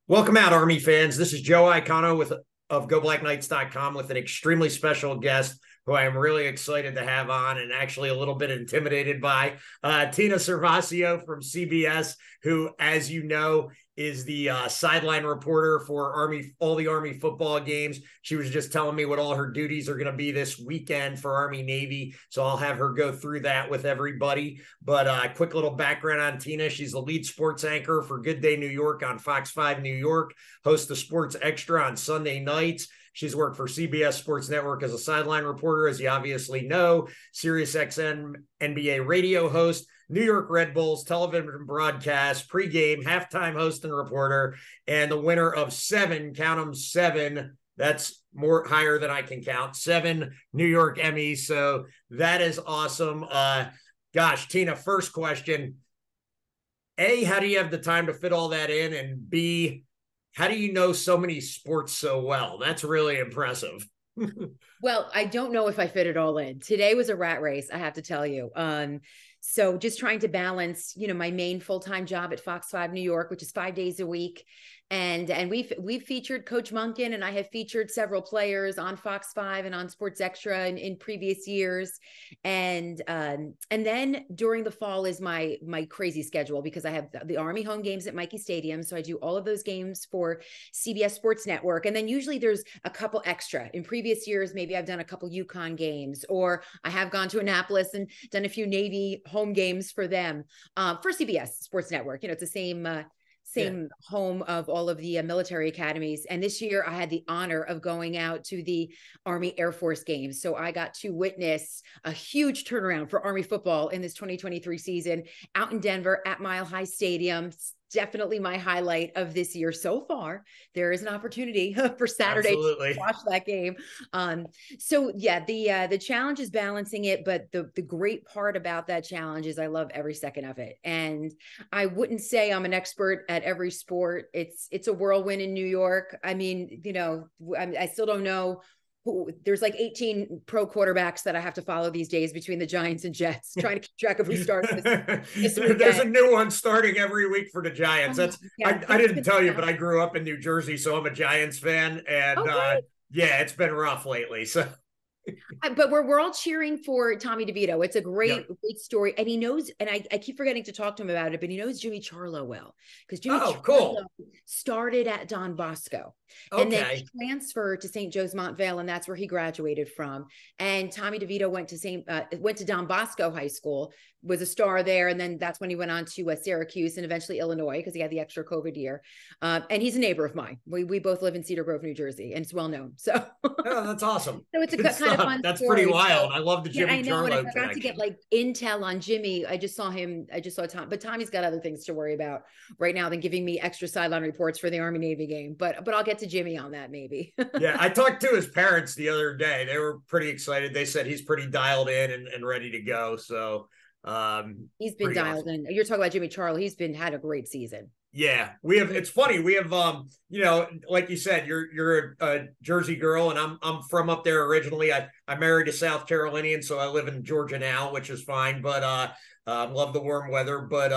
Welcome out, Army fans. This is Joe Iacono of GoBlackKnights.com with an extremely special guest who I am really excited to have on and actually a little bit intimidated by, Tina Cervasio from CBS, who, as you know, is the sideline reporter for all the Army football games. She was just telling me what all her duties are going to be this weekend for Army Navy. So I'll have her go through that with everybody. But quick little background on Tina. She's the lead sports anchor for Good Day New York on Fox 5 New York, hosts the Sports Extra on Sunday nights. She's worked for CBS Sports Network as a sideline reporter, as you obviously know, SiriusXM NBA radio host, New York Red Bulls television broadcast, pregame, halftime host and reporter, and the winner of count them, seven. That's more higher than I can count. 7 New York Emmys. So that is awesome. Gosh, Tina, first question. A, how do you have the time to fit all that in? And B, how do you know so many sports so well? That's really impressive. Well, I don't know if I fit it all in. Today was a rat race, I have to tell you. So just trying to balance, my main full-time job at Fox 5 New York, which is 5 days a week. And we've featured Coach Monken, and I have featured several players on Fox 5 and on Sports Extra in previous years. And then during the fall is my crazy schedule, because I have the Army home games at Mikey Stadium. So I do all of those games for CBS Sports Network. And then usually there's a couple extra. In previous years, maybe I've done a couple UConn games, or I have gone to Annapolis and done a few Navy home games for them, for CBS Sports Network. It's the same home of all of the military academies. And this year I had the honor of going out to the Army Air Force games. So I got to witness a huge turnaround for Army football in this 2023 season out in Denver at Mile High Stadium. Definitely my highlight of this year so far. There is an opportunity for Saturday Absolutely. to watch that game. So yeah, the challenge is balancing it, but the great part about that challenge is I love every second of it. And I wouldn't say I'm an expert at every sport. It's a whirlwind in New York. I mean, I still don't know. There's like 18 pro quarterbacks that I have to follow these days between the Giants and Jets, trying to keep track of who starts this weekend. There's a new one starting every week for the Giants. I didn't tell you, but I grew up in New Jersey, so I'm a Giants fan, and yeah, it's been rough lately. So but we're all cheering for Tommy DeVito. It's a great story. And he knows, and I keep forgetting to talk to him about it, but he knows Jimmy Charlo well, because Jimmy Charlo started at Don Bosco and then transferred to St. Joe's Montvale, and that's where he graduated from. And Tommy DeVito went to Don Bosco High School, was a star there, and then that's when he went on to Syracuse and eventually Illinois, because he had the extra COVID year. And he's a neighbor of mine. We both live in Cedar Grove, New Jersey, and it's well known. So that's awesome. So it's a kind of fun That's story. Pretty wild. I love the Jimmy Charlo and I forgot to get like intel on Jimmy. I just saw Tom, but Tommy's got other things to worry about right now than giving me extra sideline reports for the Army Navy game. But I'll get to Jimmy on that maybe. Yeah, I talked to his parents the other day. They were pretty excited. They said he's pretty dialed in and ready to go. So he's been dialed in. You're talking about Jimmy Charlo. He's had a great season. Yeah, it's funny. We have, like you said, you're a Jersey girl, and I'm from up there originally. I married a South Carolinian, so I live in Georgia now, which is fine, but love the warm weather. But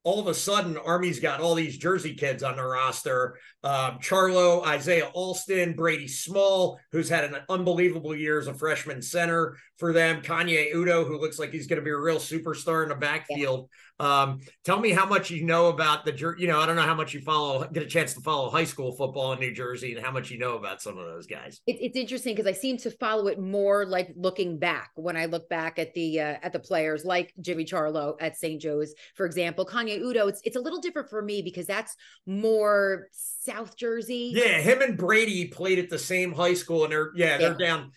all of a sudden, Army's got all these Jersey kids on their roster. Charlo, Isaiah Alston, Brady Small, who's had an unbelievable year as a freshman center for them. Kanye Udo, who looks like he's going to be a real superstar in the backfield. Tell me how much you know about I don't know how much you get a chance to follow high school football in New Jersey, and how much you know about some of those guys. It's interesting because I seem to follow it more like looking back, when I look back at the players like Jimmy Charlo at St. Joe's, for example. Kanye Udo, it's a little different for me because that's more South Jersey. Yeah, him and Brady played at the same high school, and they're down.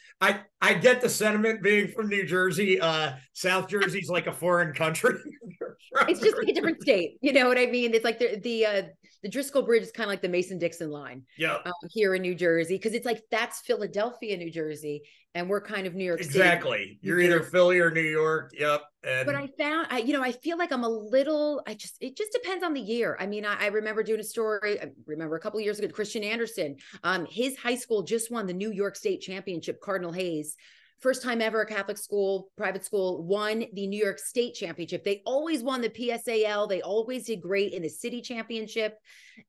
I get the sentiment being from New Jersey. South Jersey's like a foreign country. It's just like a different state. You know what I mean? It's like the Driscoll Bridge is kind of like the Mason-Dixon line here in New Jersey, because it's like that's Philadelphia, New Jersey, and we're kind of New York City. Exactly. You're either Philly or New York. Yep. But I feel like I'm a little, it just depends on the year. I mean, I remember doing a story, a couple of years ago, Christian Anderson, his high school just won the New York State Championship, Cardinal Hayes, first time ever a Catholic school, private school, won the New York State Championship. They always won the PSAL. They always did great in the city championship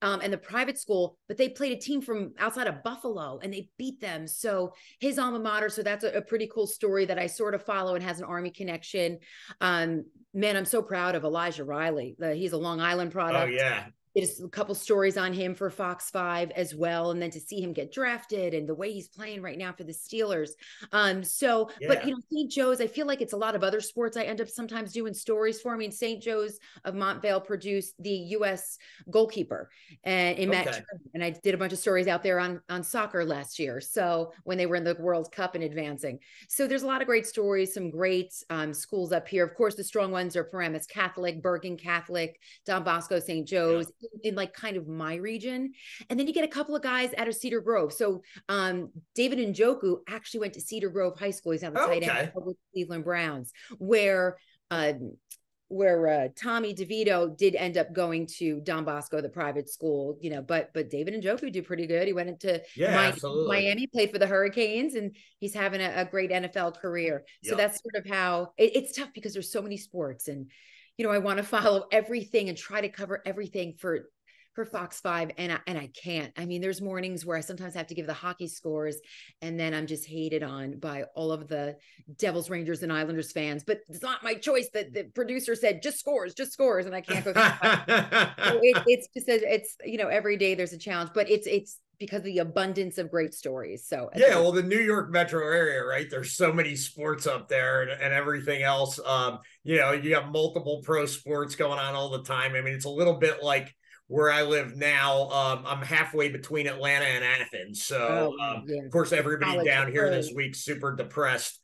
and the private school, but they played a team from outside of Buffalo and they beat them. So his alma mater. So that's a pretty cool story that I sort of follow and has an Army connection. Man, I'm so proud of Elijah Riley. He's a Long Island product. Oh, yeah. There's a couple stories on him for Fox 5 as well. And then to see him get drafted and the way he's playing right now for the Steelers. But St. Joe's, I feel like it's a lot of other sports I end up sometimes doing stories for. I mean, St. Joe's of Montvale produced the U.S. goalkeeper and Matt, and I did a bunch of stories out there on soccer last year. So when they were in the World Cup and advancing. So there's a lot of great stories, some great schools up here. Of course, the strong ones are Paramus Catholic, Bergen Catholic, Don Bosco, St. Joe's. Yeah. In like kind of my region. And then you get a couple of guys out of Cedar Grove. So David Njoku actually went to Cedar Grove High School. He's on the tight end with Cleveland Browns, where Tommy DeVito did end up going to Don Bosco, the private school, but David Njoku did pretty good. He went into Miami, played for the Hurricanes, and he's having a great NFL career. So that's sort of how it's tough because there's so many sports, and I want to follow everything and try to cover everything for Fox 5. And I can't. I mean, there's mornings where I sometimes have to give the hockey scores and then I'm just hated on by all of the Devils, Rangers, and Islanders fans, but it's not my choice. That the producer said, just scores. And I can't go. So it's just, it's, every day there's a challenge, but it's because of the abundance of great stories. So well, the New York metro area, right? There's so many sports up there and everything else. You have multiple pro sports going on all the time. I mean, it's a little bit like where I live now. I'm halfway between Atlanta and Athens. So of course, everybody down here this week super depressed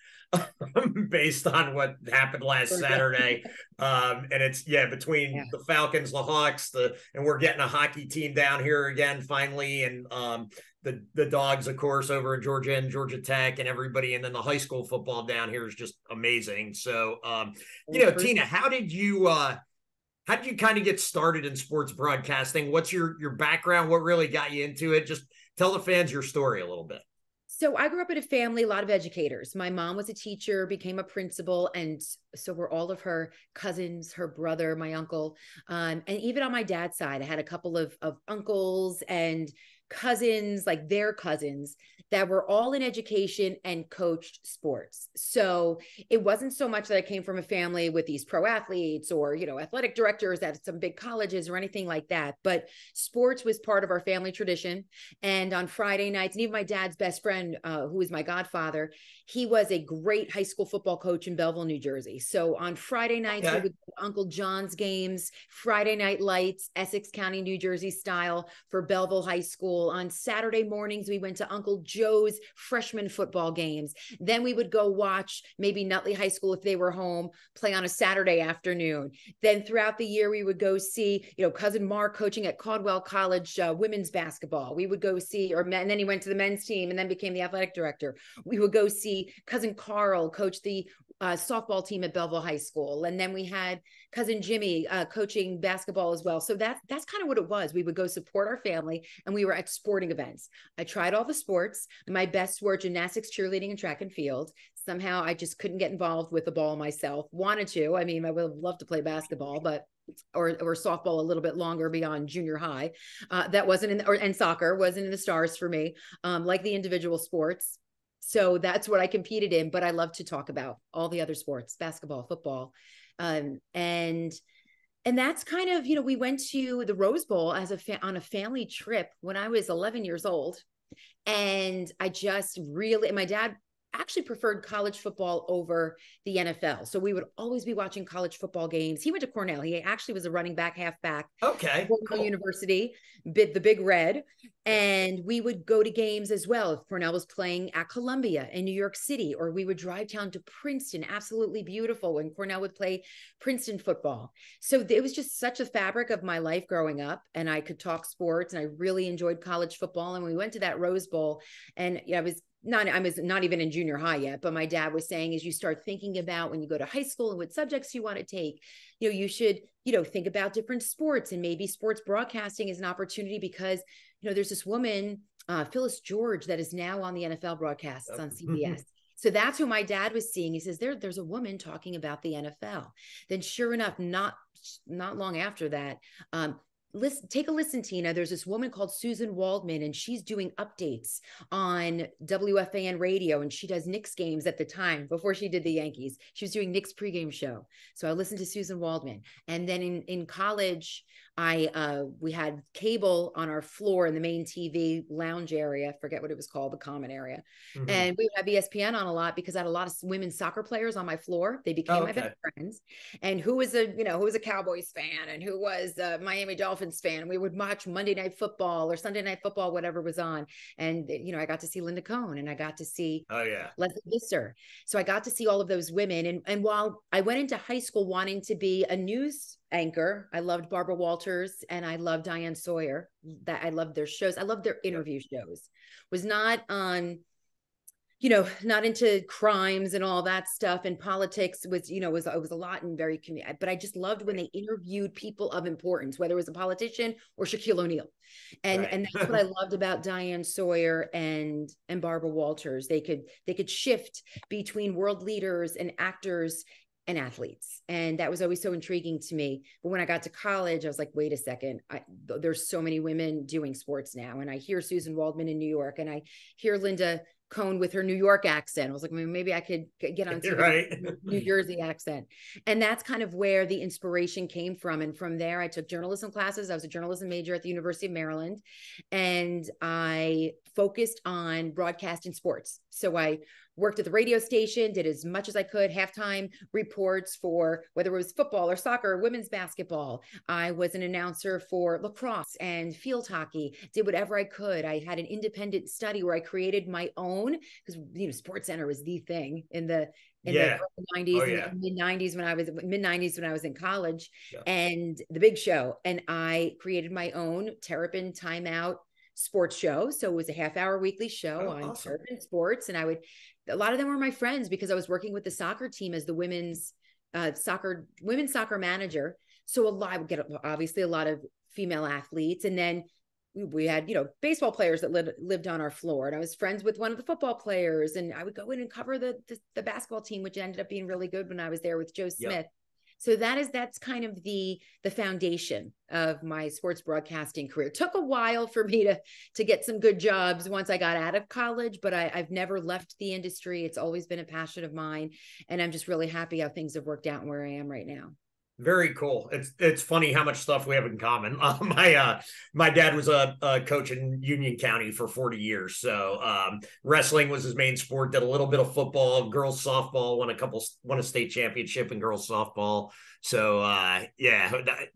based on what happened last Saturday. And it's between the Falcons, the Hawks, and we're getting a hockey team down here again finally, and the Dogs, of course, over in Georgia and Georgia Tech and everybody, and then the high school football down here is just amazing. So Tina, how did you kind of get started in sports broadcasting? What's your background? What really got you into it? Just tell the fans your story a little bit. So I grew up in a family, a lot of educators. My mom was a teacher, became a principal. And so were all of her cousins, her brother, my uncle. And even on my dad's side, I had a couple of uncles and cousins, like their cousins, that were all in education and coached sports. So it wasn't so much that I came from a family with these pro athletes or, athletic directors at some big colleges or anything like that. But sports was part of our family tradition. And on Friday nights, and even my dad's best friend, who is my godfather, he was a great high school football coach in Belleville, New Jersey. So on Friday nights, we would go to Uncle John's games, Friday Night Lights, Essex County, New Jersey style for Belleville High School. On Saturday mornings, we went to Uncle Joe's freshman football games. Then we would go watch maybe Nutley High School, if they were home, play on a Saturday afternoon. Then throughout the year, we would go see, cousin Mark coaching at Caldwell College women's basketball. We would go see, and then he went to the men's team and then became the athletic director. We would go see cousin Carl coach the softball team at Belleville High School. And then we had cousin Jimmy coaching basketball as well. So that's kind of what it was. We would go support our family and we were at sporting events. I tried all the sports. My best were gymnastics, cheerleading, and track and field. Somehow I just couldn't get involved with the ball myself. Wanted to. I mean, I would have loved to play basketball, but or softball a little bit longer beyond junior high. That wasn't and soccer wasn't in the stars for me, like the individual sports. So that's what I competed in, but I love to talk about all the other sports, basketball, football. And that's kind of, we went to the Rose Bowl on a family trip when I was 11 years old. And I just really, and my dad actually preferred college football over the NFL. So we would always be watching college football games. He went to Cornell. He actually was a running back, halfback. Okay. Cornell University, the Big Red. And we would go to games as well. If Cornell was playing at Columbia in New York City, or we would drive down to Princeton, absolutely beautiful, when Cornell would play Princeton football. So it was just such a fabric of my life growing up, and I could talk sports, and I really enjoyed college football. And we went to that Rose Bowl, and I was not even in junior high yet, but my dad was saying, as you start thinking about when you go to high school and what subjects you want to take, you should, think about different sports, and maybe sports broadcasting is an opportunity because, there's this woman, Phyllis George, that is now on the NFL broadcasts on CBS. So that's who my dad was seeing. He says, there's a woman talking about the NFL. Then sure enough, not long after that, take a listen, Tina. There's this woman called Susan Waldman, and she's doing updates on WFAN radio, and she does Knicks games at the time before she did the Yankees. She was doing Knicks pregame show. So I listened to Susan Waldman. And then in college, we had cable on our floor in the main TV lounge area. I forget what it was called, the common area. Mm-hmm. And we would have ESPN on a lot because I had a lot of women's soccer players on my floor. They became my best friends. And who was a Cowboys fan and who was a Miami Dolphins fan. And we would watch Monday Night Football or Sunday Night Football, whatever was on. And, I got to see Linda Cohn and I got to see Leslie Visser. So I got to see all of those women. And while I went into high school wanting to be a news anchor, I loved Barbara Walters and I loved Diane Sawyer. That I loved their shows. I loved their interview shows. Was not on, not into crimes and all that stuff. And politics was a lot and very but I just loved when they interviewed people of importance, whether it was a politician or Shaquille O'Neal. And that's what I loved about Diane Sawyer and Barbara Walters. They could shift between world leaders and actors and athletes. And that was always so intriguing to me. But when I got to college, I was like, wait a second, there's so many women doing sports now. And I hear Susan Waldman in New York and I hear Linda Cohn with her New York accent. I was like, maybe I could get on to New Jersey accent. And that's kind of where the inspiration came from. And from there, I took journalism classes. I was a journalism major at the University of Maryland. And I focused on broadcasting sports. So I worked at the radio station, did as much as I could, halftime reports for whether it was football or soccer or women's basketball. I was an announcer for lacrosse and field hockey, did whatever I could. I had an independent study where I created my own, because Sports Center was the thing in the early 90s and mid-90s when I was in college, and the Big Show. And I created my own Terrapin Timeout sports show. So it was a half-hour weekly show on Terrapin sports. And a lot of them were my friends because I was working with the soccer team as the women's soccer manager. So I would get obviously a lot of female athletes. And then we had, baseball players that lived on our floor. And I was friends with one of the football players. And I would go in and cover the basketball team, which ended up being really good when I was there with Joe Smith. So that's kind of the foundation of my sports broadcasting career. It took a while for me to get some good jobs once I got out of college, but I've never left the industry. It's always been a passion of mine. And I'm just really happy how things have worked out and where I am right now. Very cool. It's funny how much stuff we have in common. My dad was a coach in Union County for 40 years. So wrestling was his main sport. Did a little bit of football, girls softball, won a state championship in girls softball. So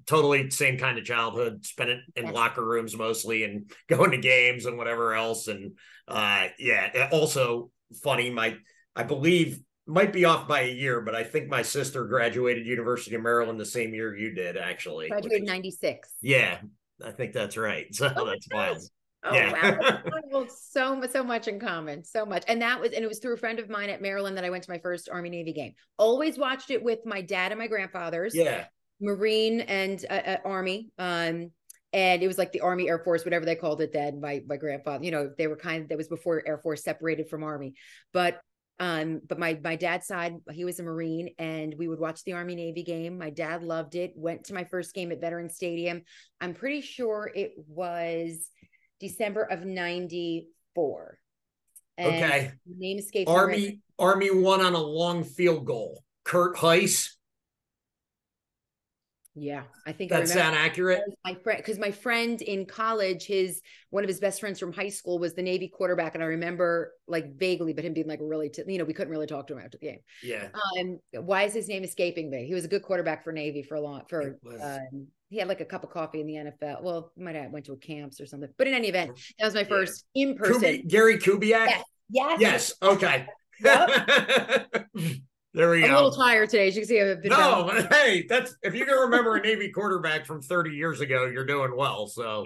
totally same kind of childhood. Spent it in locker rooms mostly and going to games and whatever else. And also funny. I believe. Might be off by a year, but I think my sister graduated University of Maryland the same year you did, actually. Graduated in 96. Yeah, I think that's right. So that's wild. Oh, yeah. Wow. So much in common. So much. And it was through a friend of mine at Maryland that I went to my first Army Navy game. Always watched it with my dad and my grandfathers. Yeah. Marine and Army. And it was like the Army, Air Force, whatever they called it then. My grandfather, they were that was before Air Force separated from Army. But my dad's side, he was a Marine, and we would watch the Army Navy game. My dad loved it. Went to my first game at Veterans Stadium. I'm pretty sure it was December of 94. And okay. Name escapes. Army won on a long field goal. Kurt Heiss. Yeah, I think that sound accurate. My friend, because my friend in college, one of his best friends from high school was the Navy quarterback, and I remember like vaguely, but him being like really, we couldn't really talk to him after the game. Yeah. Why is his name escaping me? He was a good quarterback for Navy he had like a cup of coffee in the NFL. Well, might have went to a camps or something, but in any event, that was my first in person. Gary Kubiak. Yes. Okay. There we go. I'm a little tired today. As you can see, I've been hey, if you can remember a Navy quarterback from 30 years ago, you're doing well. So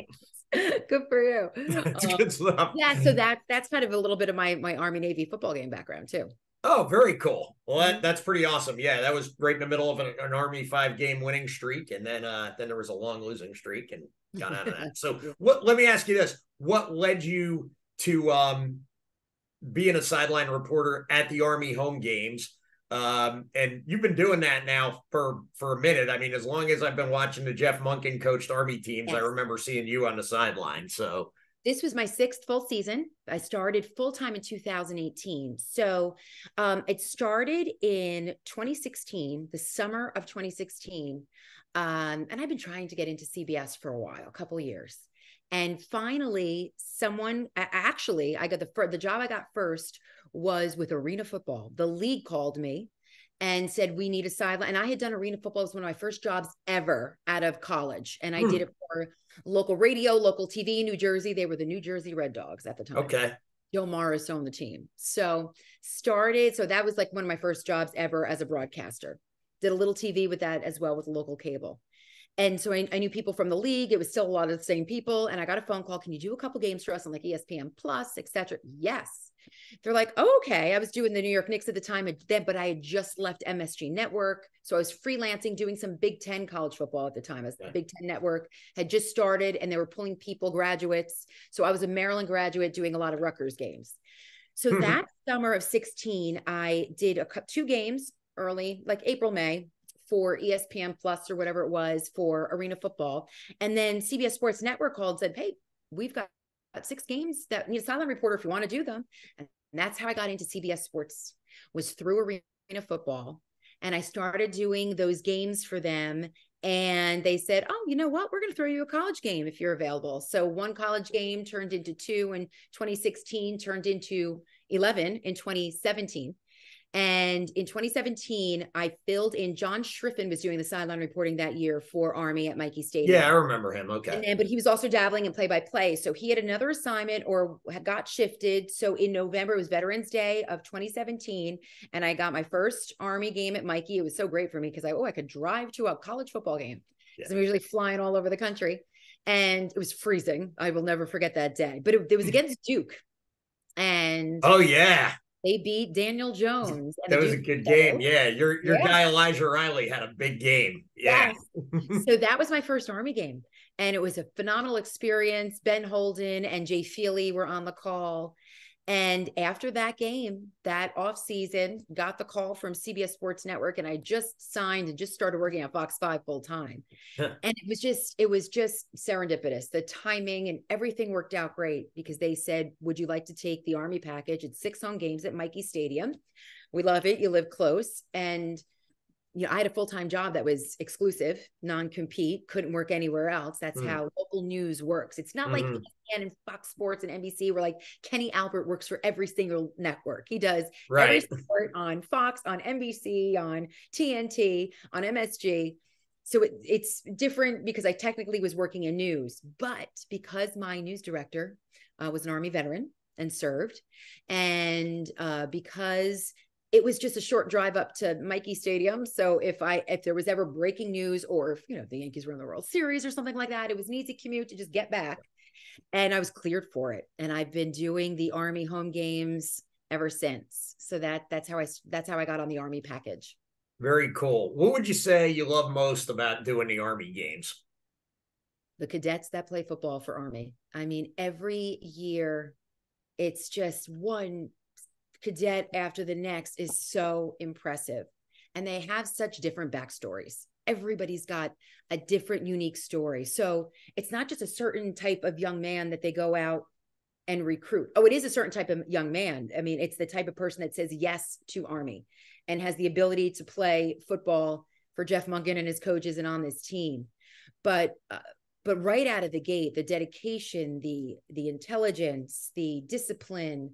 good for you. That's good stuff. Yeah, so that's kind of a little bit of my Army Navy football game background too. Oh, very cool. Well, that's pretty awesome. Yeah, that was right in the middle of an Army 5-game winning streak, and then there was a long losing streak, and got out of that. So let me ask you this: what led you to being a sideline reporter at the Army home games. And you've been doing that now for a minute. I mean, as long as I've been watching the Jeff Monken coached Army teams, I Yes. remember seeing you on the sideline. So This was my 6th full season. I started full-time in 2018. So it started in 2016, the summer of 2016. And I've been trying to get into CBS for a while, a couple of years. And finally, I got the job I got first was with Arena Football. The league called me and said, we need a sideline. And I had done Arena Football. It was one of my first jobs ever out of college. And I did it for local radio, local TV, New Jersey. They were the New Jersey Red Dogs at the time. okay. Joe Morris owned the team. So that was like one of my first jobs ever as a broadcaster. Did a little TV with that as well with local cable. And so I knew people from the league. It was still a lot of the same people. And I got a phone call. Can you do a couple games for us on like ESPN Plus, et cetera? Yes. They're like, oh, okay. I was doing the New York Knicks at the time, but I had just left MSG Network. So I was freelancing, doing some Big Ten college football at the time. As the Big Ten Network had just started and they were pulling people, graduates. So I was a Maryland graduate doing a lot of Rutgers games. So that summer of 16, I did 2 games early, like April, May, for ESPN Plus or whatever it was for Arena Football. And then CBS Sports Network called and said, hey, we've got 6 games that need a sideline reporter if you want to do them. And that's how I got into CBS Sports, was through Arena Football. And I started doing those games for them. And they said, oh, you know what? We're going to throw you a college game if you're available. So 1 college game turned into 2 in 2016, turned into 11 in 2017. And in 2017, I filled in. John Schriffen was doing the sideline reporting that year for Army at Mikey Stadium. Yeah, I remember him. Okay. But he was also dabbling in play-by-play. So he had another assignment or had got shifted. So in November, it was Veterans Day of 2017. And I got my first Army game at Mikey. It was so great for me because I could drive to a college football game. Because I'm usually flying all over the country. And it was freezing. I will never forget that day. But it was against Duke. And oh, yeah. They beat Daniel Jones. And that was a good game. Yeah. Your guy, Elijah Riley, had a big game. Yeah. Yes. So that was my first Army game. And it was a phenomenal experience. Ben Holden and Jay Feely were on the call. And after that game, that off season, got the call from CBS Sports Network, and I just signed and just started working at Fox 5 full time. And it was just serendipitous. The timing and everything worked out great because they said, would you like to take the Army package? It's 6 home games at Mikey Stadium. We love it. You live close. And I had a full-time job that was exclusive, non-compete, couldn't work anywhere else. That's how local news works. It's not like ESPN and Fox Sports and NBC where like Kenny Albert works for every single network. He does every sport on Fox, on NBC, on TNT, on MSG. So it's different because I technically was working in news, but because my news director was an Army veteran and served, and because it was just a short drive up to Mikey Stadium. So if there was ever breaking news or if, the Yankees were in the World Series or something like that, it was an easy commute to just get back. And I was cleared for it. And I've been doing the Army home games ever since. So that's how I got on the Army package. Very cool. What would you say you love most about doing the Army games? The cadets that play football for Army. I mean, every year it's just one cadet after the next is so impressive. And they have such different backstories. Everybody's got a different, unique story. So it's not just a certain type of young man that they go out and recruit. Oh, it is a certain type of young man. I mean, it's the type of person that says yes to Army and has the ability to play football for Jeff Monken and his coaches and on this team. But right out of the gate, the dedication, the intelligence, the discipline,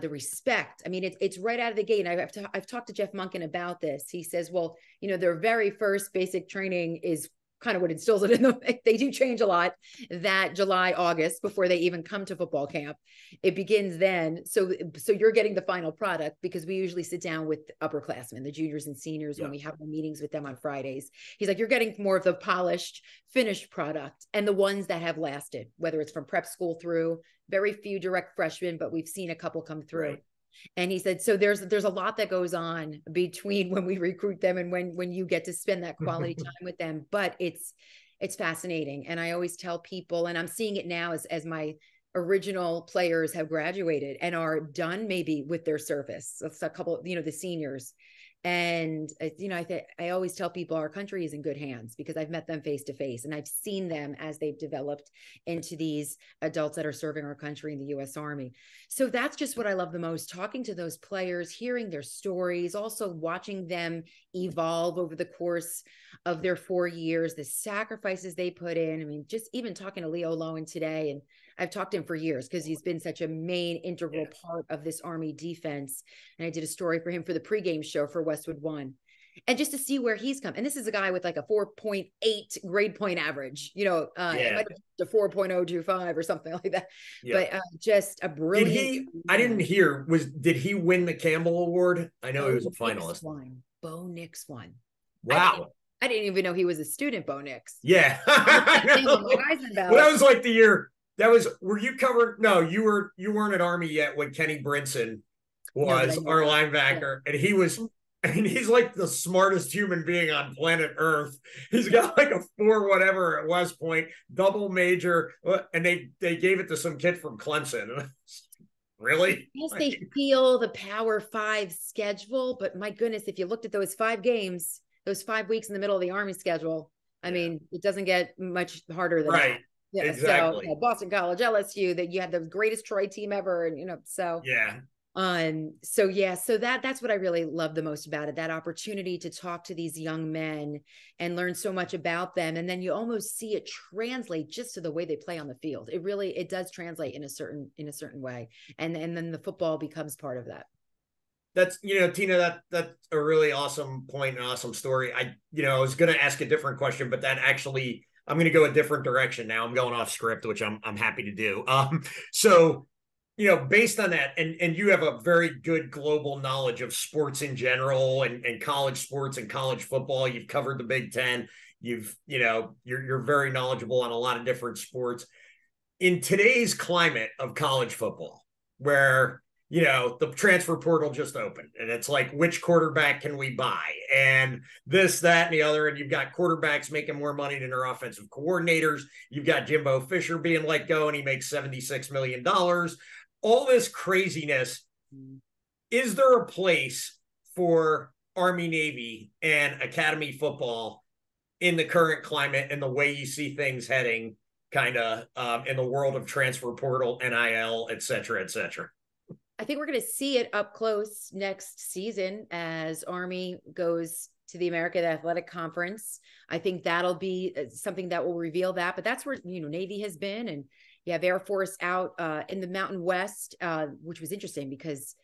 the respect. I mean, it's right out of the gate. And I've talked to Jeff Monken about this. He says, well, their very first basic training is kind of what instills it in them. They do change a lot that July, August, before they even come to football camp. It begins then. So you're getting the final product because we usually sit down with upperclassmen, the juniors and seniors, when we have the meetings with them on Fridays. He's like, you're getting more of the polished, finished product and the ones that have lasted, whether it's from prep school through. Very few direct freshmen, but we've seen a couple come through. Right. And he said, so there's a lot that goes on between when we recruit them and when you get to spend that quality time with them. But it's fascinating. And I always tell people, and I'm seeing it now as my original players have graduated and are done maybe with their service. That's a couple, the seniors. And, I always tell people our country is in good hands because I've met them face to face and I've seen them as they've developed into these adults that are serving our country in the U.S. Army. So that's just what I love the most, talking to those players, hearing their stories, also watching them evolve over the course of their 4 years, the sacrifices they put in. I mean, just even talking to Leo Lowen today, and I've talked to him for years because he's been such a main integral part of this Army defense. And I did a story for him for the pregame show for Westwood One. And just to see where he's come. And this is a guy with like a 4.8 grade point average, it might have been a 4.025 or something like that. Yeah. But just a brilliant. I didn't hear, did he win the Campbell Award? I know he was a finalist. Bo Nix won. Wow. I didn't even know he was a student, Bo Nix. Yeah. Well, that was like the year. Were you covered? No, you weren't at Army yet when Kenny Brinson was our linebacker. Yeah. And he's like the smartest human being on planet Earth. He's got like a 4 whatever at West Point, double major. And they gave it to some kid from Clemson. Really? Yes, they feel the Power 5 schedule. But my goodness, if you looked at those 5 games, those 5 weeks in the middle of the Army schedule, I mean, it doesn't get much harder than that. Yeah, exactly. So Boston College, LSU, that you had the greatest Troy team ever, and so so that's what I really love the most about it, that opportunity to talk to these young men and learn so much about them, and then you almost see it translate just to the way they play on the field. It does translate in a certain way, and then the football becomes part of that. That's, Tina, that's a really awesome point, an awesome story. I was going to ask a different question, but that actually, I'm going to go a different direction now. I'm going off script, which I'm happy to do. So, based on that, and you have a very good global knowledge of sports in general and college sports and college football. You've covered the Big Ten. You're very knowledgeable on a lot of different sports. In today's climate of college football, where the transfer portal just opened and it's like, which quarterback can we buy? And this, that, and the other. And you've got quarterbacks making more money than their offensive coordinators. You've got Jimbo Fisher being let go and he makes $76 million. All this craziness. Is there a place for Army, Navy, and Academy football in the current climate and the way you see things heading kind of in the world of transfer portal, NIL, et cetera, et cetera? I think we're going to see it up close next season as Army goes to the American Athletic Conference. I think that'll be something that will reveal that. But that's where, Navy has been. And you have Air Force out in the Mountain West, which was interesting because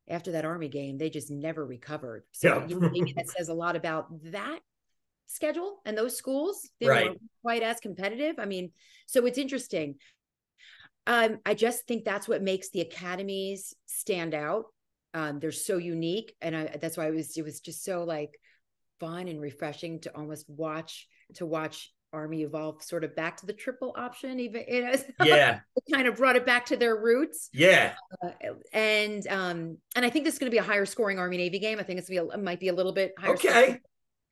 after that Army game, they just never recovered. So maybe that says a lot about that schedule and those schools. They weren't quite as competitive. I mean, so it's interesting. I just think that's what makes the academies stand out. They're so unique. And that's why it was just so like fun and refreshing to almost watch Army evolve sort of back to the triple option, even, it kind of brought it back to their roots. Yeah. And I think this is going to be a higher scoring Army Navy game. I think it might be a little bit higher. Okay.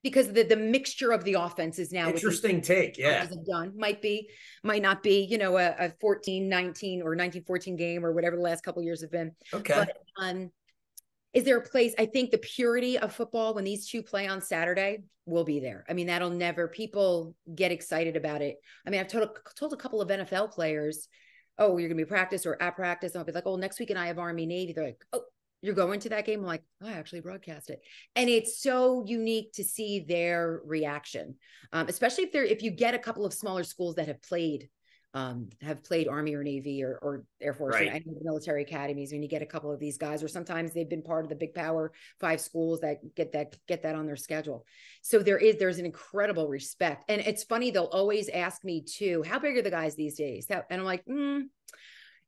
Because the mixture of the offense is now interesting take. Yeah. Done. Might not be, a 14-19 or 19-14 game or whatever the last couple of years have been. Okay. But is there a place? I think the purity of football when these two play on Saturday will be there. I mean, people get excited about it. I mean, I've told a couple of NFL players, oh, you're going to be practice or at practice. And I'll be like, oh, next weekend I have Army Navy. They're like, oh, you're going to that game? I'm like, I actually broadcast it. And it's so unique to see their reaction, especially if you get a couple of smaller schools that have played Army or Navy or Air Force, right. And military academies. When you get a couple of these guys, or sometimes they've been part of the big Power 5 schools that get that on their schedule. So there's an incredible respect. And it's funny, they'll always ask me too, how big are the guys these days? And I'm like,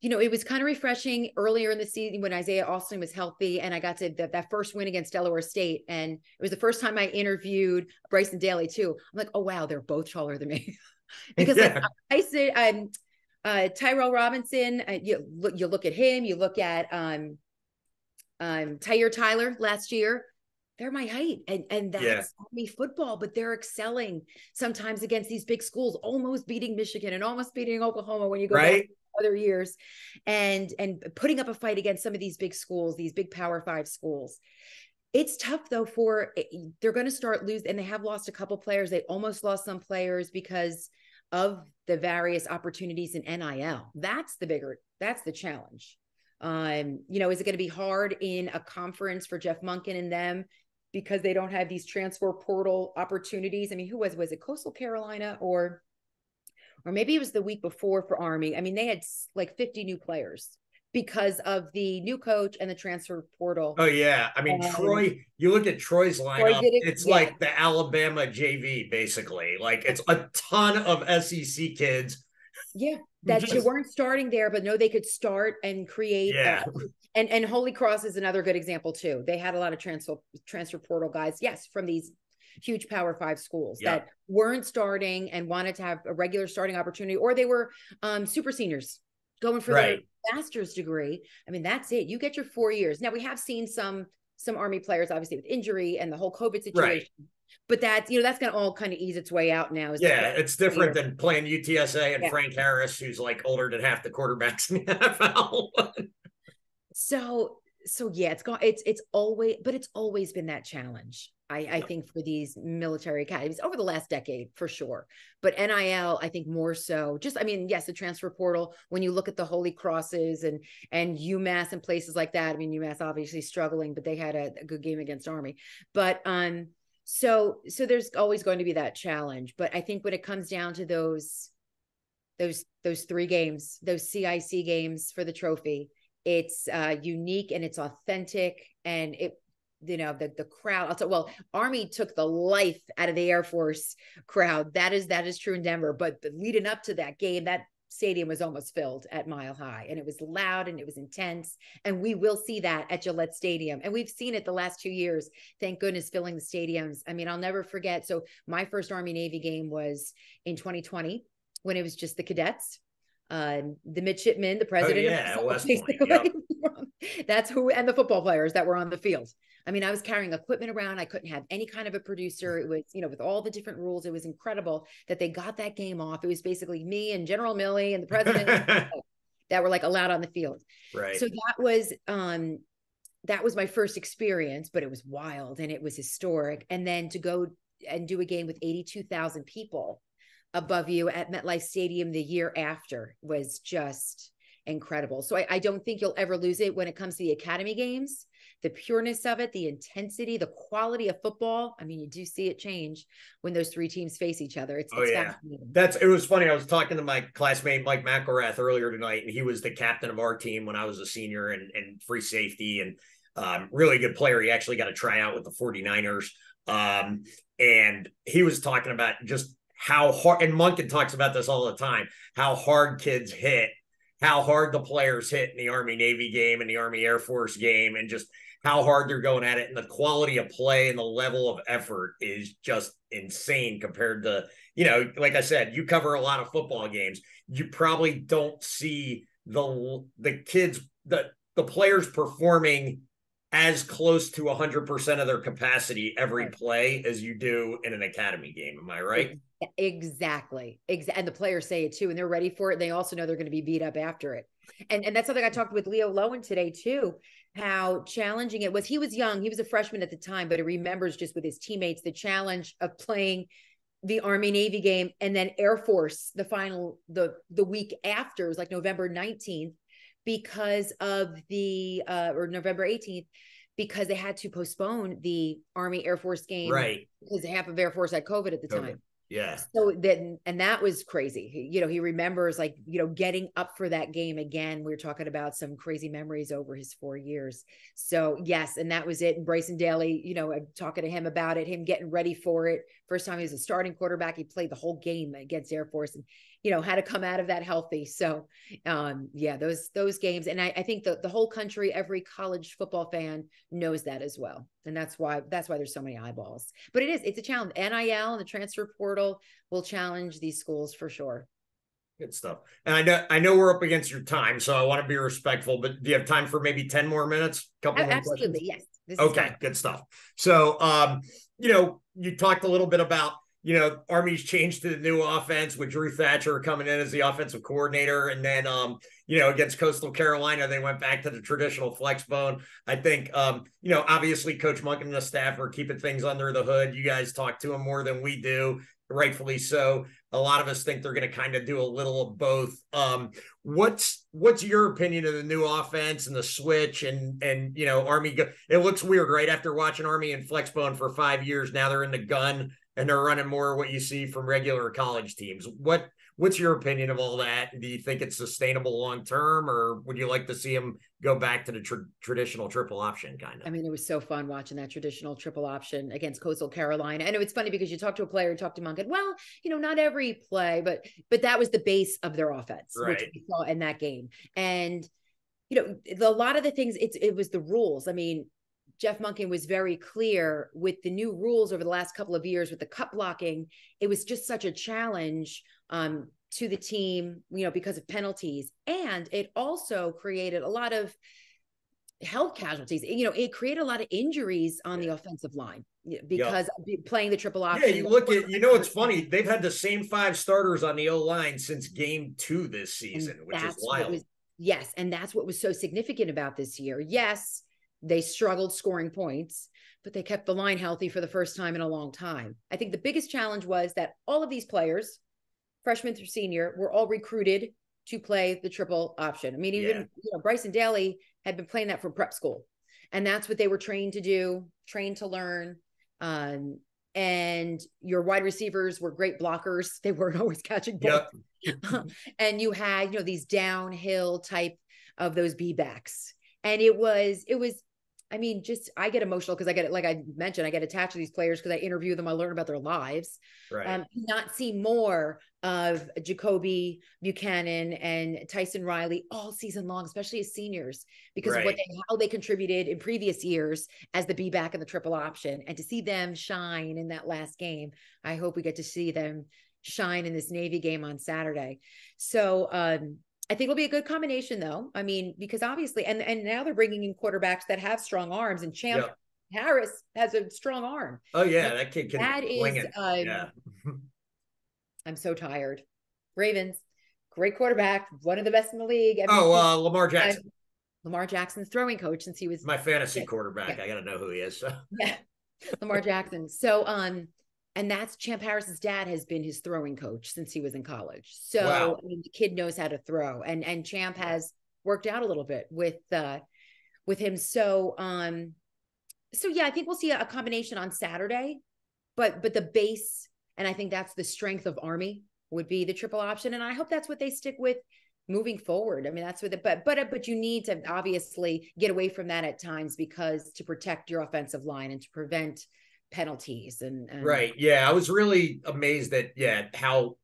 it was kind of refreshing earlier in the season when Isaiah Austin was healthy and I got to that first win against Delaware State. And it was the first time I interviewed Bryson Daly too. I'm like, oh, wow, they're both taller than me. Because I said, Tyrell Robinson, you look at him, you look at Tyre Tyler last year. They're my height, and that's Army football, but they're excelling sometimes against these big schools, almost beating Michigan and almost beating Oklahoma when you go back other years, and putting up a fight against some of these big schools, these big Power 5 schools. It's tough though, they're going to start losing, and they have lost a couple players. They almost lost some players because of the various opportunities in NIL. That's the challenge. Is it going to be hard in a conference for Jeff Monken and them because they don't have these transfer portal opportunities? I mean, who was it Coastal Carolina or maybe it was the week before for Army? I mean, they had like 50 new players because of the new coach and the transfer portal. Oh yeah, I mean Troy. You look at Troy's lineup; it's like the Alabama JV, basically. Like it's a ton of SEC kids. Yeah, that you weren't starting there, but no, they could start and create. Yeah, and Holy Cross is another good example too. They had a lot of transfer portal guys, yes, from these huge Power 5 schools that weren't starting and wanted to have a regular starting opportunity, or they were super seniors going for their master's degree. I mean, that's it. You get your 4 years. Now we have seen some Army players, obviously with injury and the whole COVID situation, but that's going to all kind of ease its way out now. It's different than playing UTSA and Frank Harris, who's like older than half the quarterbacks in the NFL. So yeah, it's always been that challenge. I think for these military academies over the last decade for sure, but NIL, I think more so yes, the transfer portal, when you look at the Holy Crosses and UMass and places like that. I mean, UMass obviously struggling, but they had a good game against Army, but so there's always going to be that challenge. But I think when it comes down to those 3 games, those CIC games for the trophy, it's unique and it's authentic, and the crowd. Army took the life out of the Air Force crowd. That is true in Denver. But leading up to that game, that stadium was almost filled at Mile High, and it was loud and it was intense. And we will see that at Gillette Stadium, and we've seen it the last 2 years. Thank goodness, filling the stadiums. I mean, I'll never forget. So my first Army Navy game was in 2020 when it was just the cadets. The midshipmen, the president, West Point, that's who, and the football players that were on the field. I mean, I was carrying equipment around. I couldn't have any kind of a producer. It was, with all the different rules, it was incredible that they got that game off. It was basically me and General Milley and the president that were like allowed on the field. Right. So that was my first experience, but it was wild and it was historic. And then to go and do a game with 82,000 people above you at MetLife Stadium the year after was just incredible. So I don't think you'll ever lose it when it comes to the academy games, the pureness of it, the intensity, the quality of football. I mean, you do see it change when those 3 teams face each other. It's fascinating. It was funny. I was talking to my classmate, Mike McElrath, earlier tonight, and he was the captain of our team when I was a senior and free safety, and really good player. He actually got a tryout with the 49ers. And he was talking about just how hard, and Monken talks about this all the time, how hard kids hit, how hard the players hit in the Army Navy game and the Army Air Force game, and just how hard they're going at it. And the quality of play and the level of effort is just insane compared to, like I said, you cover a lot of football games. You probably don't see the kids, the players performing as close to 100% of their capacity every play as you do in an academy game. Am I right? Exactly. And the players say it too, and they're ready for it. They also know they're going to be beat up after it. And that's something I talked with Leo Lowen today too, how challenging it was. He was young. He was a freshman at the time, but he remembers just with his teammates, the challenge of playing the Army Navy game and then Air Force, the final, the week after, it was like November 19th because of or November 18th, because they had to postpone the Army Air Force game. Right. Because half of Air Force had COVID at the time. Yeah. So then, and that was crazy. He remembers getting up for that game again. We were talking about some crazy memories over his 4 years. So yes. And that was it. And Bryson Daly, I'm talking to him about it, him getting ready for it. First time he was a starting quarterback. He played the whole game against Air Force and, had to come out of that healthy. So those games. And I think the whole country, every college football fan knows that as well. And that's why there's so many eyeballs, but it's a challenge. NIL and the transfer portal will challenge these schools for sure. Good stuff. And I know we're up against your time, so I want to be respectful, but do you have time for maybe 10 more minutes? Absolutely. Yes. Okay. Good stuff. So, you talked a little bit about Army's changed to the new offense with Drew Thatcher coming in as the offensive coordinator. And then, against Coastal Carolina, they went back to the traditional flex bone. I think, obviously Coach Monk and the staff are keeping things under the hood. You guys talk to him more than we do, rightfully so. A lot of us think they're going to kind of do a little of both. What's your opinion of the new offense and the switch and Army? It looks weird, right? After watching Army and Flexbone for 5 years, now they're in the gun and they're running more what you see from regular college teams. What's your opinion of all that? Do you think it's sustainable long term, or would you like to see them go back to the traditional triple option kind of? I mean, it was so fun watching that traditional triple option against Coastal Carolina. And it's funny because you talk to a player, talk to Monk, and not every play, but that was the base of their offense, right, which we saw in that game. And a lot of the things, it was the rules. I mean, Jeff Monken was very clear with the new rules over the last couple of years with the cut blocking. It was just such a challenge to the team, because of penalties. And it also created a lot of health casualties. It created a lot of injuries on the offensive line because playing the triple option. Yeah, you look at, it's funny. They've had the same 5 starters on the O-line since game 2 this season, which is wild. Yes. And that's what was so significant about this year. Yes, they struggled scoring points, but they kept the line healthy for the first time in a long time. I think the biggest challenge was that all of these players, freshman through senior, were all recruited to play the triple option. I mean, even Bryson Daly had been playing that from prep school, and that's what they were trained to do, trained to learn. And your wide receivers were great blockers. They weren't always catching balls. Yep. And you had, these downhill type of those B-backs. And it was, I mean, I get emotional because like I mentioned, I get attached to these players because I interview them. I learn about their lives. Right. Not see more of Jacoby Buchanan and Tyson Riley all season long, especially as seniors, because of how they contributed in previous years as the B-back and the triple option. And to see them shine in that last game, I hope we get to see them shine in this Navy game on Saturday. So, I think it'll be a good combination, though. I mean, because obviously, and now they're bringing in quarterbacks that have strong arms, and Champ Harris has a strong arm. Oh yeah, that kid can wing it. I'm so tired. Ravens, great quarterback, one of the best in the league. Lamar Jackson. Lamar Jackson's throwing coach since he was my fantasy quarterback. Yeah. I got to know who he is. So. Yeah, Lamar Jackson. So, and that's Champ Harris's dad has been his throwing coach since he was in college. So wow. I mean, the kid knows how to throw, and Champ has worked out a little bit with him. So yeah, I think we'll see a combination on Saturday, but the base, and I think that's the strength of Army, would be the triple option. And I hope that's what they stick with moving forward. I mean, that's what but you need to obviously get away from that at times, because to protect your offensive line and to prevent penalties and right. Yeah. I was really amazed at how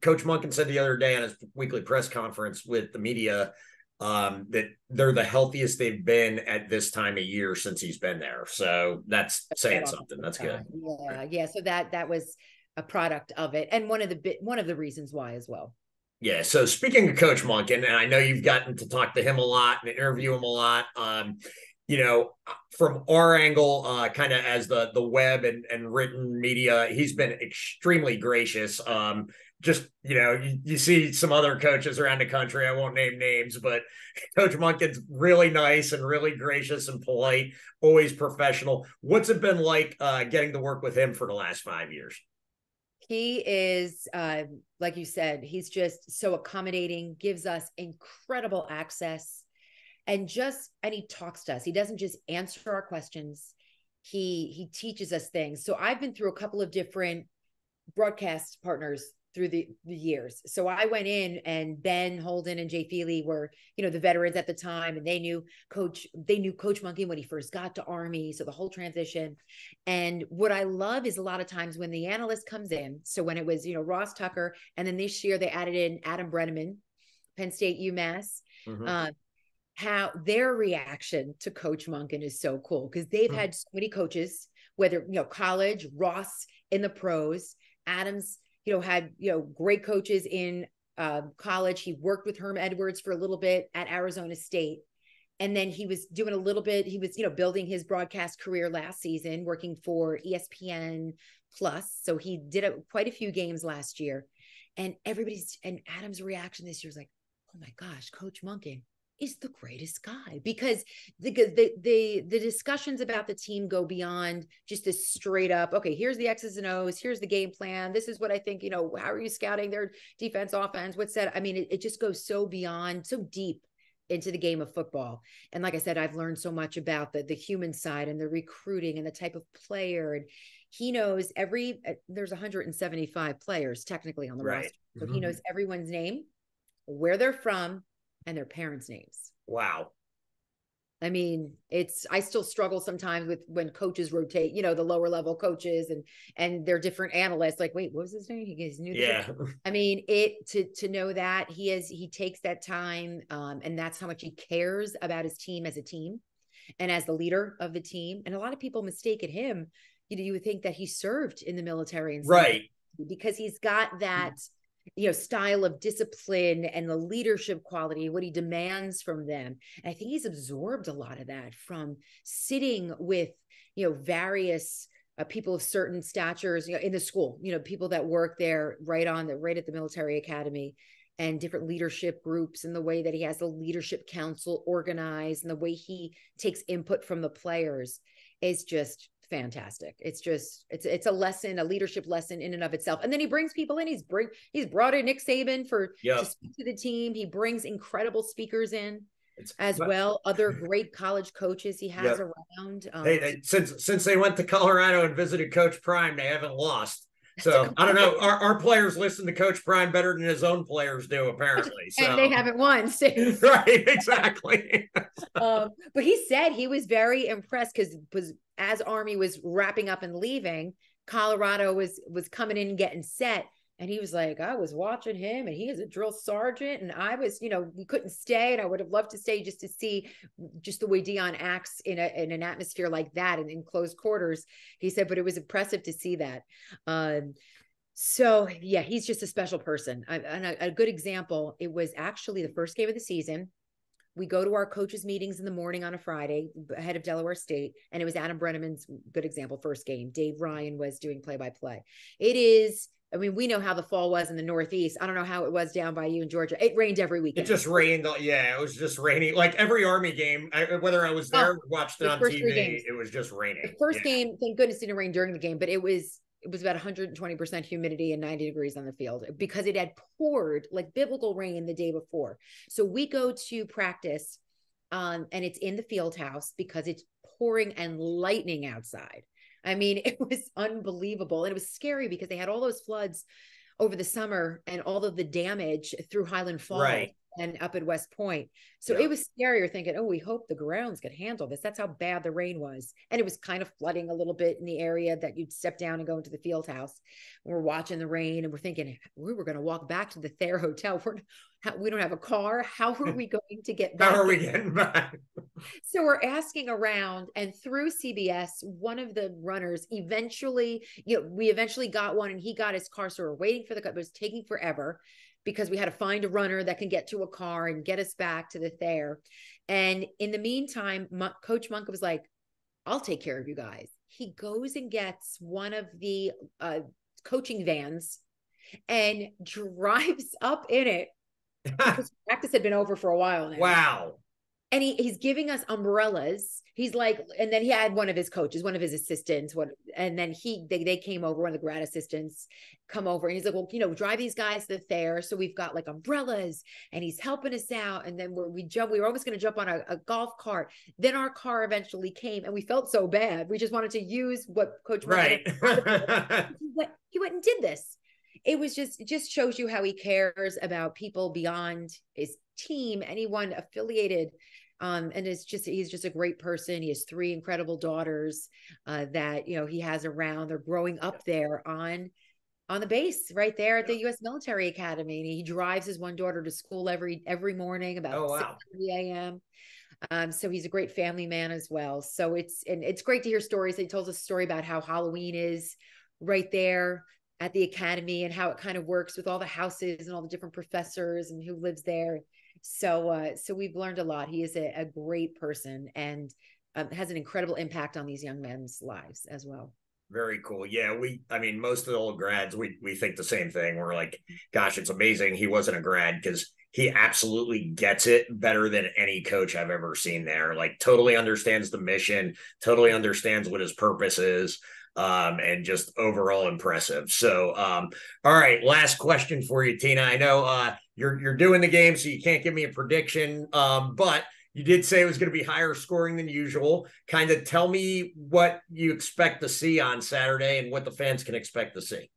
Coach Monken said the other day on his weekly press conference with the media that they're the healthiest they've been at this time of year since he's been there. So that's saying something. That's good. Yeah. So that was a product of it, and one of the reasons why as well. Yeah. So speaking of Coach Monken, and I know you've gotten to talk to him a lot and interview him a lot. From our angle, kind of as the web and written media, he's been extremely gracious. You see some other coaches around the country, I won't name names, but Coach Monken's really nice and really gracious and polite, always professional. What's it been like getting to work with him for the last 5 years? He is, like you said, he's just so accommodating, gives us incredible access. And he talks to us. He doesn't just answer our questions. He teaches us things. So I've been through a couple of different broadcast partners through the years. So I went in, and Ben Holden and Jay Feely were, the veterans at the time, and they knew Coach Monken when he first got to Army. So the whole transition. And what I love is a lot of times when the analyst comes in, so when it was, Ross Tucker, and then this year they added in Adam Brenneman, Penn State, UMass, how their reaction to Coach Monken is so cool, because they've had so many coaches, whether, college, Ross in the pros, Adams, had, great coaches in college. He worked with Herm Edwards for a little bit at Arizona State. And then he was doing a little bit, he was, building his broadcast career last season, working for ESPN Plus. So he did quite a few games last year. And Adam's reaction this year was like, oh my gosh, Coach Monken is the greatest guy, because the discussions about the team go beyond just this straight up, okay, here's the X's and O's, here's the game plan, this is what I think, how are you scouting their defense, offense, what's that? I mean, it just goes so beyond, so deep into the game of football. And like I said, I've learned so much about the human side and the recruiting and the type of player. And he knows there's 175 players technically on the roster. So he knows everyone's name, where they're from, and their parents' names. Wow. I mean, I still struggle sometimes with when coaches rotate, the lower level coaches and they're different analysts. Like, wait, what was his name? He's new. Yeah. I mean, to know that he takes that time, and that's how much he cares about his team as a team and as the leader of the team. And a lot of people mistake him. You would think that he served in the military, and right, because he's got that, style of discipline and the leadership quality, what he demands from them. And I think he's absorbed a lot of that from sitting with, various people of certain statures, in the school, people that work there right at the military academy, and different leadership groups, and the way that he has the leadership council organized and the way he takes input from the players is just fantastic. It's a lesson, a leadership lesson in and of itself. And then he brings people in. He's brought in Nick Saban to speak to the team. He brings incredible speakers in as well. Other great college coaches he has around. Since they went to Colorado and visited Coach Prime, they haven't lost. So I don't know. Our players listen to Coach Prime better than his own players do, apparently. So. And they haven't won. Right, exactly. But he said he was very impressed because as Army was wrapping up and leaving, Colorado was coming in and getting set. And he was like, I was watching him, and he is a drill sergeant. And I was, we couldn't stay. And I would have loved to stay just to see just the way Dion acts in an atmosphere like that and in close quarters. He said, but it was impressive to see that. So yeah, he's just a special person. And a good example, it was actually the first game of the season. We go to our coaches meetings in the morning on a Friday ahead of Delaware State. And it was Adam Brenneman's good example, first game. Dave Ryan was doing play-by-play. We know how the fall was in the Northeast. I don't know how it was down by you in Georgia. It rained every weekend. It just rained. Yeah, it was just raining. Like every Army game, whether I was there or watched it on TV, it was just raining. The first game, thank goodness, didn't rain during the game, but it was about 120% humidity and 90 degrees on the field because it had poured like biblical rain the day before. So we go to practice, and it's in the field house because it's pouring and lightning outside. I mean, it was unbelievable. And it was scary because they had all those floods over the summer and all of the damage through Highland Falls and up at West Point. So it was scary. You're thinking, oh, we hope the grounds could handle this. That's how bad the rain was. And it was kind of flooding a little bit in the area that you'd step down and go into the field house. We're watching the rain and we're thinking, we were going to walk back to the Thayer Hotel. We don't have a car. How are we going to get back? How are we getting back? So we're asking around, and through CBS, one of the runners eventually, we eventually got one, and he got his car. So we're waiting for it was taking forever because we had to find a runner that can get to a car and get us back to the Thayer. And in the meantime, Coach Monk was like, I'll take care of you guys. He goes and gets one of the coaching vans and drives up in it. Because practice had been over for a while now. Wow. And he's giving us umbrellas. He's like, and then he had one of his coaches, one of his assistants, and then they came over, one of the grad assistants come over, and he's like, well, drive these guys to the Thayer. So we've got like umbrellas, and he's helping us out. And then we were almost going to jump on a golf cart. Then our car eventually came, and we felt so bad. We just wanted to use what Coach right. He went and did this. It was it just shows you how he cares about people beyond his team, anyone affiliated. And he's just a great person. He has 3 incredible daughters that, he has around. They're growing up there on the base right there at the U.S. Military Academy. And he drives his one daughter to school every morning about 6:30 a.m. So he's a great family man as well. So it's great to hear stories. He told us a story about how Halloween is right there at the academy and how it kind of works with all the houses and all the different professors and who lives there. So we've learned a lot. He is a great person, and has an incredible impact on these young men's lives as well. Very cool. Yeah, I mean, most of the old grads, we think the same thing. We're like, gosh, it's amazing he wasn't a grad, because he absolutely gets it better than any coach I've ever seen there. Like, totally understands the mission, totally understands what his purpose is, and just overall impressive. So, all right, last question for you, Tina. I know you're doing the game, so you can't give me a prediction, but you did say it was going to be higher scoring than usual. Kind of tell me what you expect to see on Saturday and what the fans can expect to see.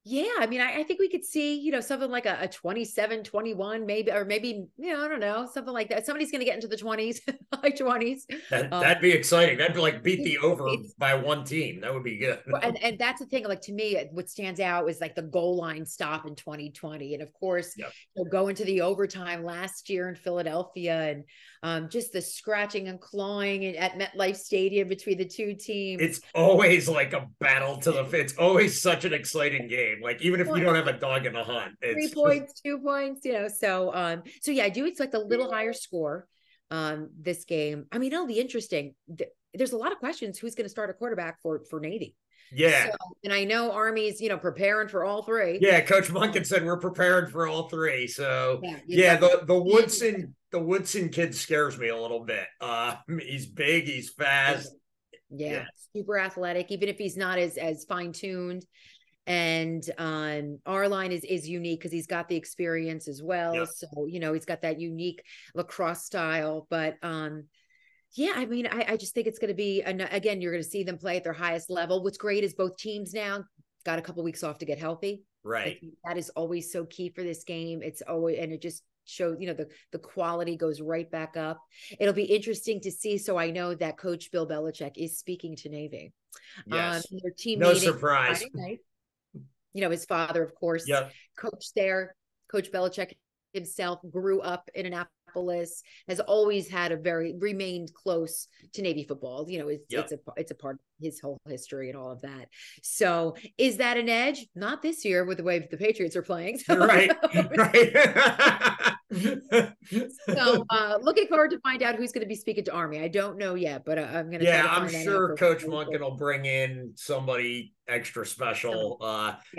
Yeah, I mean, I think we could see, something like a 27-21, maybe, or maybe, I don't know, something like that. Somebody's going to get into the 20s, high 20s. That'd be exciting. That'd be like beat the over by one team. That would be good. And that's the thing. Like, to me, what stands out is like the goal line stop in 2020, and of course, yep. Going to the overtime last year in Philadelphia, and just the scratching and clawing at MetLife Stadium between the two teams. It's always like a battle to the. It's always such an exciting game. Like, even if you don't have a dog in the hunt, it's 3 points, 2 points, so yeah, I do expect a little higher score this game. I mean, it'll be interesting. There's a lot of questions. Who's going to start a quarterback for Navy? Yeah. And I know Army's, preparing for all three. Yeah, Coach Monken said we're prepared for all three. So yeah, the Woodson kid scares me a little bit. He's big, he's fast. Yeah, super athletic, even if he's not as fine-tuned. And our line is unique because he's got the experience as well. Yep. So, he's got that unique lacrosse style. But yeah, I mean, I just think it's going to be, again, you're going to see them play at their highest level. What's great is both teams now got a couple of weeks off to get healthy. Right. That is always so key for this game. It's always, and it just shows, the quality goes right back up. It'll be interesting to see. So I know that Coach Bill Belichick is speaking to Navy. Yes. Their team no surprise. Friday night. His father, of course, coached there. Coach Belichick himself grew up in Annapolis, has always remained close to Navy football. It's a part of his whole history and all of that. So is that an edge? Not this year with the way the Patriots are playing. So, right. So looking forward to find out who's going to be speaking to Army. I don't know yet, but I'm going to try to find I'm sure Coach Monken will bring in somebody extra special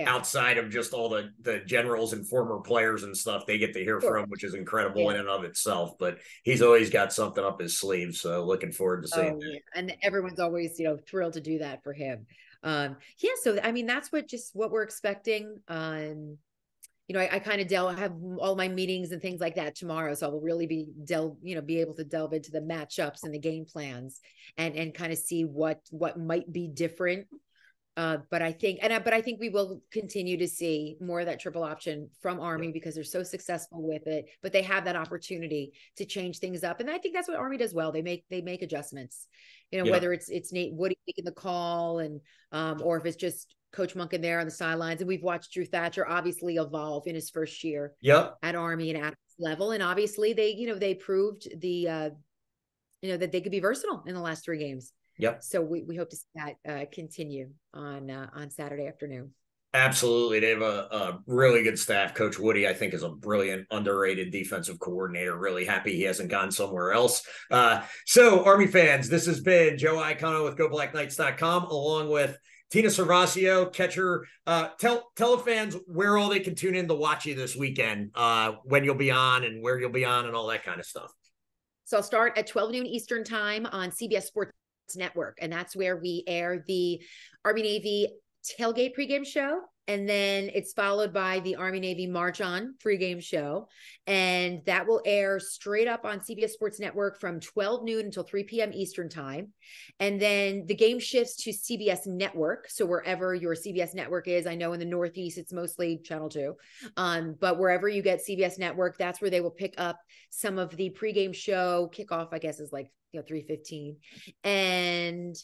outside of just all the generals and former players and stuff they get to hear from, which is incredible in and of itself. But he's always got something up his sleeve, so looking forward to seeing that. And everyone's always thrilled to do that for him. So I mean, that's what we're expecting. I kind of have all my meetings and things like that tomorrow. So I will really be able to delve into the matchups and the game plans and kind of see what might be different. But I think we will continue to see more of that triple option from Army because they're so successful with it, but they have that opportunity to change things up. And I think that's what Army does well. They make adjustments, whether it's Nate Woody making the call and, or if it's just Coach Monken there on the sidelines. And we've watched Drew Thatcher obviously evolve in his first year at Army and at this level. And obviously they proved that they could be versatile in the last 3 games. Yep. So we hope to see that continue on Saturday afternoon. Absolutely. They have a really good staff. Coach Woody, I think, is a brilliant, underrated defensive coordinator. Really happy he hasn't gone somewhere else. So Army fans, this has been Joe Iacono with GoBlackKnights.com along with Tina Cervasio, catcher. Tell the fans where all they can tune in to watch you this weekend, when you'll be on and where you'll be on and all that kind of stuff. So I'll start at 12 noon Eastern time on CBS Sports Network, and that's where we air the Army Navy tailgate pregame show, and then it's followed by the Army Navy March On pregame show, and that will air straight up on CBS Sports Network from 12 noon until 3 p.m. Eastern time. And then the game shifts to CBS Network, so wherever your CBS Network is. I know in the Northeast it's mostly Channel 2, but wherever you get CBS Network, that's where they will pick up some of the pregame show. Kickoff, I guess, is like 3:15, and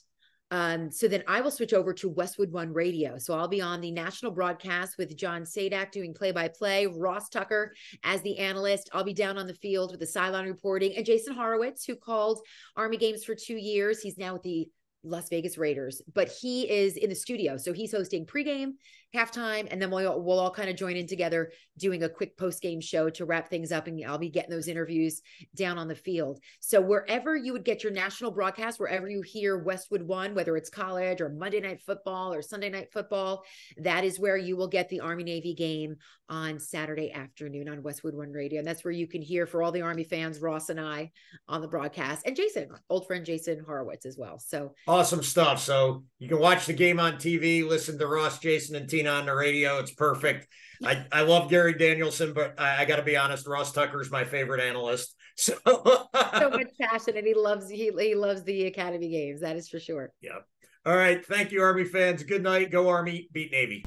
so then I will switch over to Westwood One Radio. So I'll be on the national broadcast with John Sadak doing play-by-play, Ross Tucker as the analyst. I'll be down on the field with the sideline reporting, and Jason Horowitz, who called Army games for 2 years. He's now with the Las Vegas Raiders, but he is in the studio. So he's hosting pregame halftime, and then we'll all kind of join in together doing a quick post-game show to wrap things up, and I'll be getting those interviews down on the field. So wherever you would get your national broadcast, wherever you hear Westwood One, whether it's college or Monday Night Football or Sunday Night Football, that is where you will get the Army-Navy game on Saturday afternoon on Westwood One Radio. And that's where you can hear, for all the Army fans, Ross and I on the broadcast, and Jason, old friend Jason Horowitz as well. So awesome stuff. So you can watch the game on TV, listen to Ross, Jason, and Tina on the radio. It's perfect. I love Gary Danielson, but I got to be honest, Ross Tucker's my favorite analyst. So much passion, and he loves the Academy games. That is for sure. Yeah. All right. Thank you, Army fans. Good night. Go Army. Beat Navy.